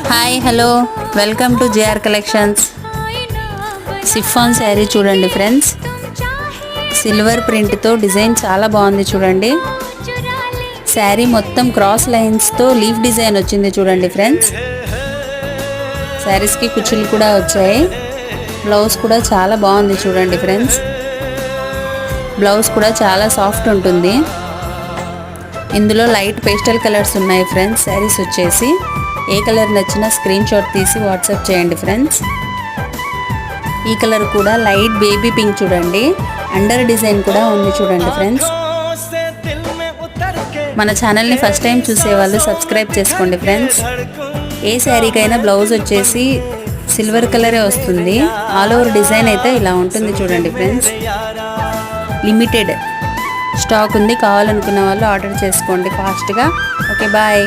Hi hello welcome to JR collections. Chiffon saree చూడండి friends, silver ప్రింట్తో design చాలా బాగుంది చూడండి. శారీ మొత్తం క్రాస్ లైన్స్తో లీఫ్ డిజైన్ వచ్చింది చూడండి ఫ్రెండ్స్. శారీస్కి కుచ్చులు కూడా వచ్చాయి. బ్లౌజ్ కూడా చాలా బాగుంది చూడండి ఫ్రెండ్స్. బ్లౌజ్ కూడా చాలా సాఫ్ట్ ఉంటుంది. ఇందులో లైట్ పేస్టల్ కలర్స్ ఉన్నాయి ఫ్రెండ్స్. శారీస్ వచ్చేసి ఏ కలర్ నచ్చినా స్క్రీన్ షాట్ తీసి వాట్సాప్ చేయండి ఫ్రెండ్స్. ఈ కలర్ కూడా లైట్ బేబీ పింక్ చూడండి. అండర్ డిజైన్ కూడా ఉంది చూడండి ఫ్రెండ్స్. మన ఛానల్ని ఫస్ట్ టైం చూసేవాళ్ళు సబ్స్క్రైబ్ చేసుకోండి ఫ్రెండ్స్. ఏ శారీకైనా బ్లౌజ్ వచ్చేసి సిల్వర్ కలరే వస్తుంది. ఆల్ ఓవర్ డిజైన్ అయితే ఇలా ఉంటుంది చూడండి ఫ్రెండ్స్. లిమిటెడ్ స్టాక్ ఉంది, కావాలనుకున్న వాళ్ళు ఆర్డర్ చేసుకోండి ఫాస్ట్గా. Okay bye.